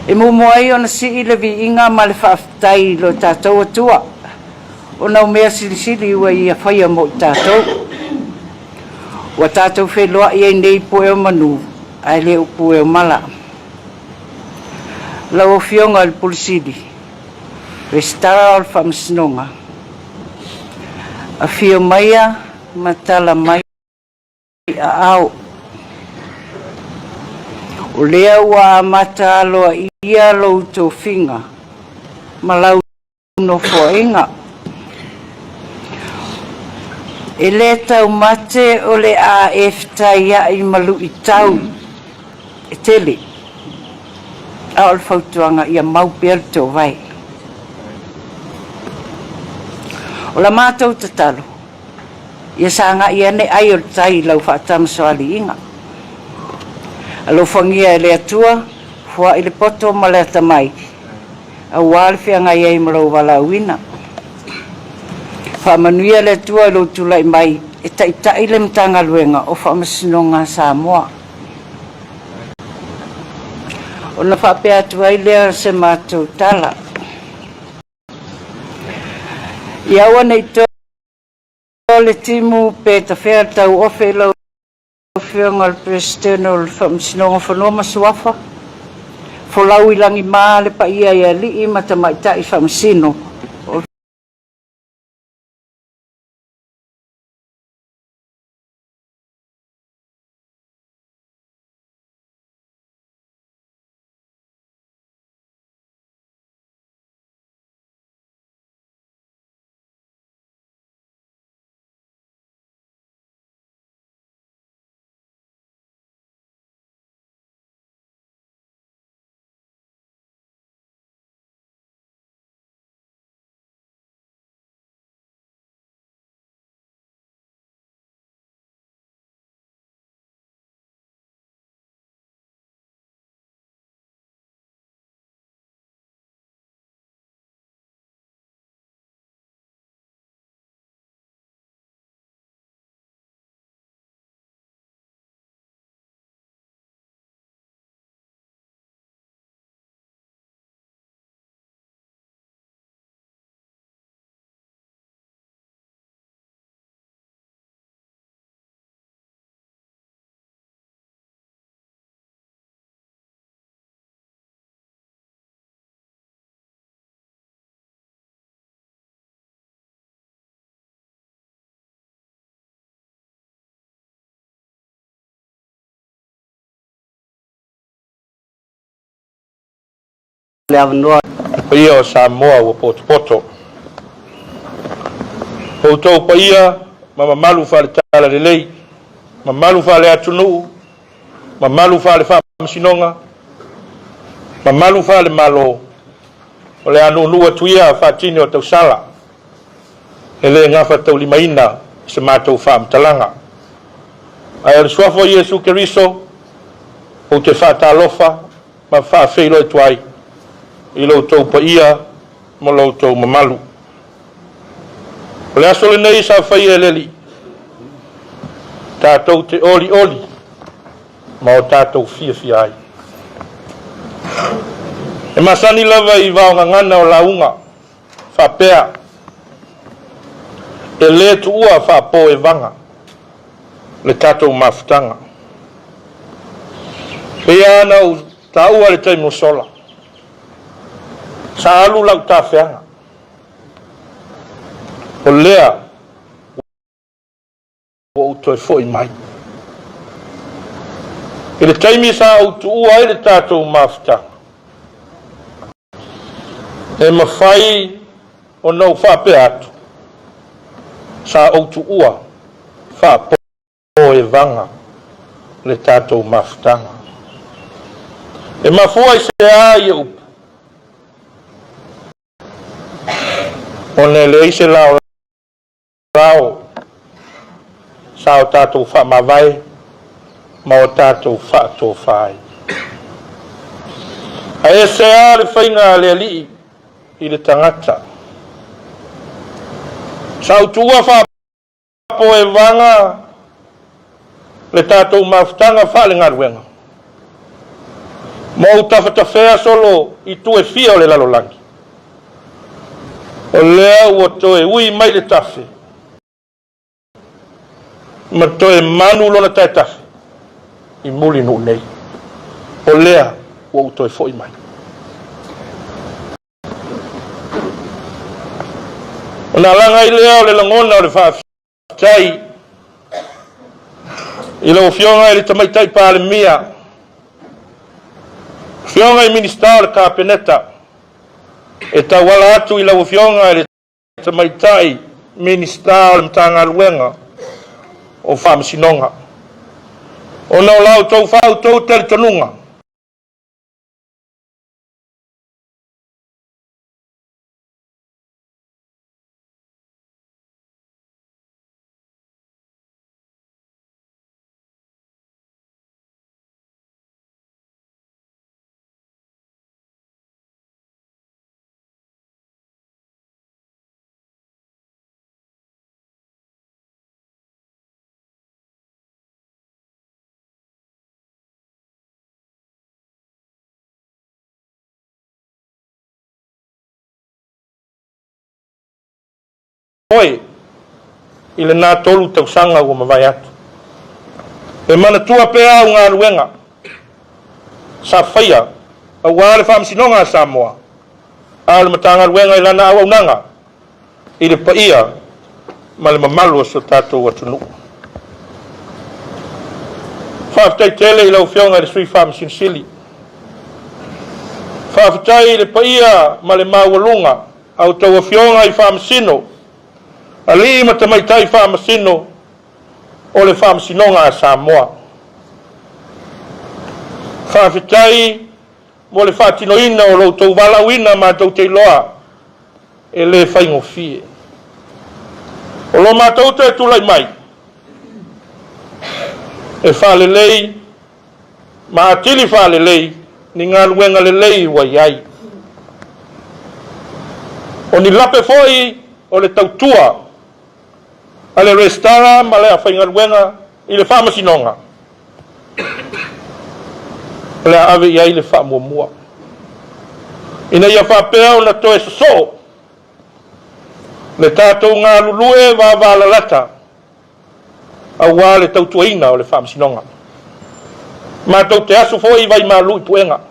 E mumoai ona si le vi inga ma le whaafitai lo tātou atua. O nau mea silisili ua ia whaia mo tātou. Ua tātou Feiloaiga nei poe o manu. Ai le upoe o mala. Lau fionga le pulisili. Restara o le whamasinonga. A fio maia matala mai a au. O lea ua mata aloa ia lo tō finga. Malau no foinga. E le tau mate o le a eftai ai malu i tau. E tele. A o le fautuanga ia mau pēr tō vai. O la mātou tatalo. Ia sanga ia ne ai o tai lau whaatamasoali inga. Alo whangia e le atua, fua i le poto ma le atamai. A wale whianga ia i marau wala uina. Whamanuia le atua i lo tulai mai, e taitai le mtanga luenga o whamasinonga Samoa. O na whapea atua i lea se mātou tala. Ia wana i tō le timu pe ta whea tau ofe lau whianga le presidente o le whamisinonga whanua masuafa. Folau ilangi maa le pa ia li i matamaitai whamisino. le avanoa. Ia o Samoa ua poto. Poutou paia ma mamalu whale tala lelei, mamalu whale atunu, mamalu whale whamasinonga, mamalu whale malo, o le anu nua tuia whatini o tau sala, e le ngafa tau limaina se mātou whamtalanga. Ai o suafo Iesu Keriso, o te whatalofa, ma Feiloaiga tuai, i loutou paia, mo loutou mamalu. O le aso le nei sa whai e leli, tātou te oli, ma o tātou fia ai. E masani lava i vaonga ngana o launga, whapea, e le tu ua whapo e vanga, le tātou mafutanga. Pea ana o tā ua le taimu sola, sa alu lau tā whianga. O lea o utoi fo i mai. I le taimi sa o tu ua i le tātou mafuta. E mawhai o nau whape atu. Sa o tu ua whapo e vanga le tātou mafutanga. E mafua i se a i upu. O ne le ise lao sa o tātou whamawai, ma o tātou whātou whai. A e se a le whainga le alii i le tangata. Sa o tua whapo e vanga le tātou mawhutanga whale ngaruenga. Mo tawhatawhea solo i tu e fia o le lalolangi. O lea ua toe ui mai le tafe. Ma toe manu lona tae tafe. I muli nu nei. O lea ua utoe foi mai. O na langa i lea o le langona o le whaafitai. I lau fionga i le tamaitai pāle mia. Fionga i minister o le kāpeneta. E tau wala atu i lau fionga e le tamaitai minister o le mtanga aluenga o whamasinonga. O nau lau tau whau tau tari tanunga. Oi, i le nā tolu tau sanga ua mawai atu. E mana tua pea o ngā ruenga. Sa whaia, a wale whaamsinonga a Samoa. A le matanga ruenga i lana au nanga. I le paia, ma le mamalu so tātou atunu. Whaafitai tele i lau whionga i le sui whaamsinsili. Whaafitai i le paia, ma le mawalunga, au tau a whionga i whaamsino. Ali matamaitai whaamasino o le whaamasinonga a Samoa. Whaafitai mo le whaatinoina o lo tau walauina ma tau te loa e le whaingo fie. O lo mātou te tulai mai. E whaalelei, ma atili whaalelei, ni ngā ruenga lelei wa iai. O ni lape foi o le tautua, a le restara ma le awhaingaruenga i le whaamasinonga. Le ave iai le whaamuamua. Ina ia whapea o na toe soso. Le tātou ngā lulue wa wālalata. A wā le tautuaina o le whaamasinonga. Mātou te aso foi vai mālu i puenga.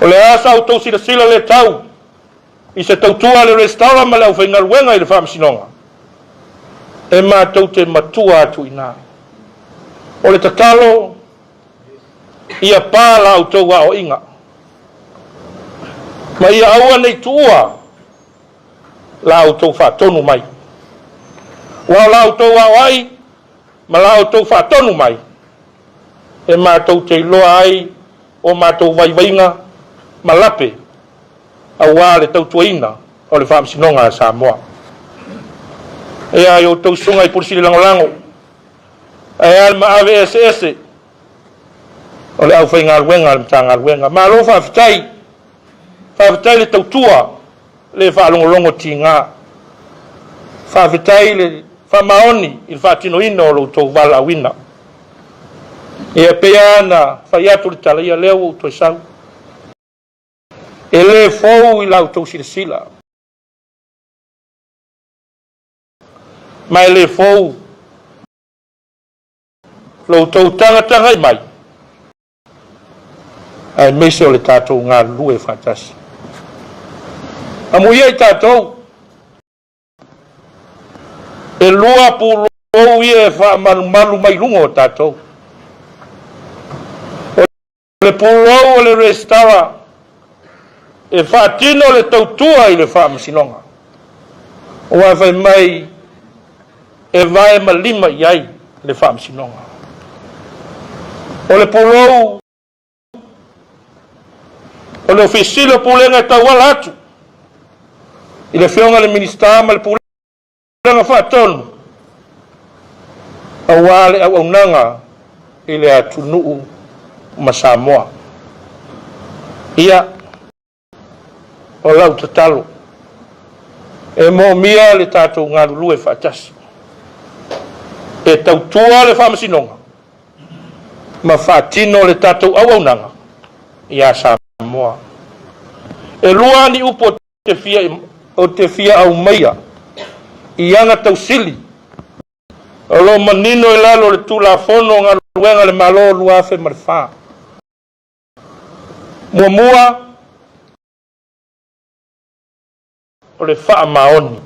O le asa au tau sila le tau. I se tautua le restara ma le awhaingaruenga i le whaamasinonga. E mātou te matua atu ina. O le tatalo, ia pāla au tau o inga. Ma ia aua nei tua la autou whaatonu mai. Wa la autou awai, ma la autou whaatonu mai. E mātou te iloa ai, o mātou vaivainga, ma lape, a wā le tautuaina, o le whaamsinonga a Samoa. E ai o tau sunga i purisiri langolango, e ai ma ave ese, o le au whainga aluenga, le mtanga aluenga. Ma alo whaafitai le tautua, le whaalongolongo ti ngā. Whaafitai le whamaoni, i le whaatino ino o lo tau wala awina. E pea na whaiatu le tala ia leo o toi sau. E le fou i lau tau sila. Mai le fou lo tau tanga i mai. Ai meise o le tātou ngā lue whātasi. Amuia i tātou. E lua pūrou i e whaamalu mai lungo o tātou. Le pūrou o le restaura. E whaatino le tautua i le whaamasinonga. O a whai mai e vai malima i ai le whaamasinonga. O le pūrou o le ofisilo pulenga e tauala atu. I le whionga le ministama le pulenga whaatonu. A wale au aunanga i le atunuu ma Samoa. Ia o lau tatalo. E mo mia le tātou ngā lulu e whaatasi. E tautua le whamasinonga. Ma whaatino le tātou au aunanga i a Samoa. E lua ni upo te fia au meia. I anga tausili. O lo manino e lalo le tula fono ngā luenga le malo luafe marifaa. Mua o le wha maoni.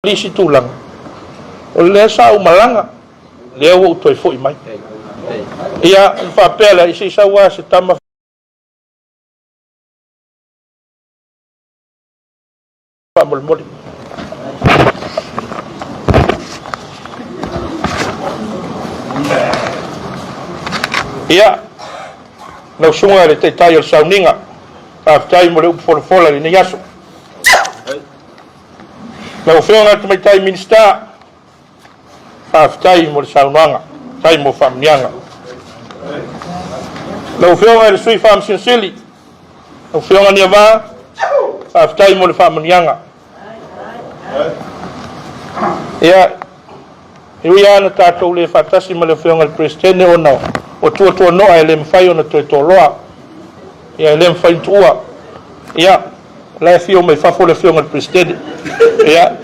Lisi tulang. O le sa malanga. Leo o toi foi mai. Ia fa pela isi sa wa se tama. Pa mol. Ia no sunga le te tai o sauninga. Aftai mo le fola ni yaso. Na o whionga te mai tai minista, whaafitai mo le saunanga, tai mo whamnianga. Na o whionga le sui whaamsinsili, na o whionga ni a wā, whaafitai mo le whamnianga. Ia, hui ana tātou le whaatasi mo le whionga le prestene o nao, o tua noa e le mwhai o na toi toloa, ia e le mwhai tua, ia, la fio mai fafo le fio ngal presidente ya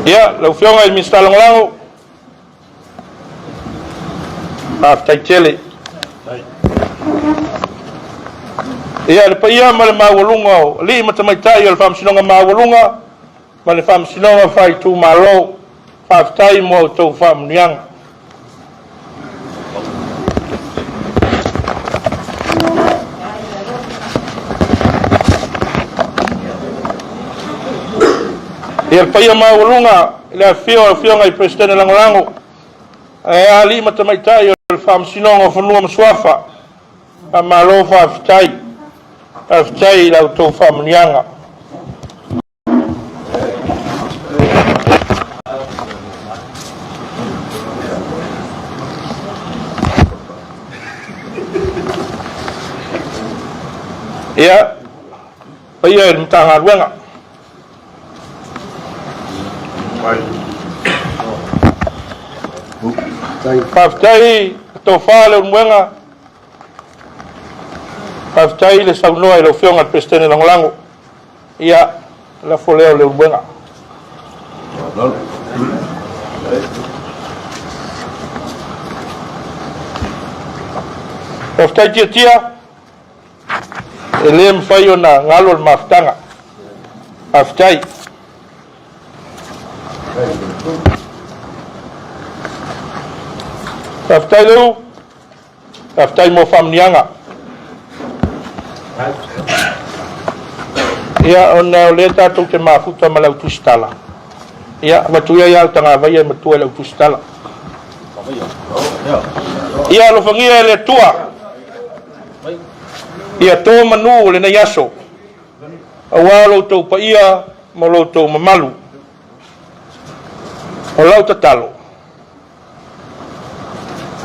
ya la fio ngal minister lango tai tele ya le paia mal mawulunga li matamaitai al fam sinonga mawulunga Male fam sinonga fai tu malo whaftai mo tau fam niang. Ia paia maulunga le fio ngai presidente langolango. Ali matamaitai o le whamsinonga whanua masuafa. A malofa aftai. Aftai lau tau whamanianga. Ia paia le mtanga ruenga. Paftai to fale mwenga. Paftai le saunoa le fionga presidente langolango. Ia la foleo le mwenga. Paftai tia ele mfaio na ngalo le maftanga. Paftai Paftai leu, paftai mo famnianga. Ia ona le tatou te mafuta ma lau tustala. Ia matuia ia tanga vai matua lau tustala. Ia lo fangia le tua. Ia to manu le na yaso. Awalo to pa ia mo lo to mamalu. O lau tatalo.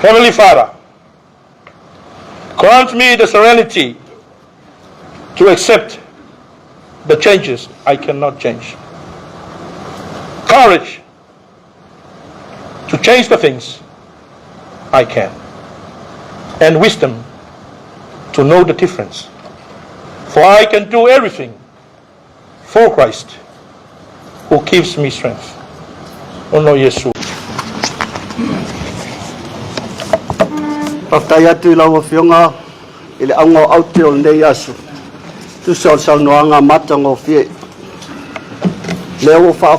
Heavenly Father, grant me the serenity to accept the changes I cannot change. Courage to change the things I can. And wisdom to know the difference. For I can do everything for Christ who gives me strength. Ono Yesu. Paftai atu lau fionga ile ango auti o nei asu. Tu sol noanga matango fie. Leo fa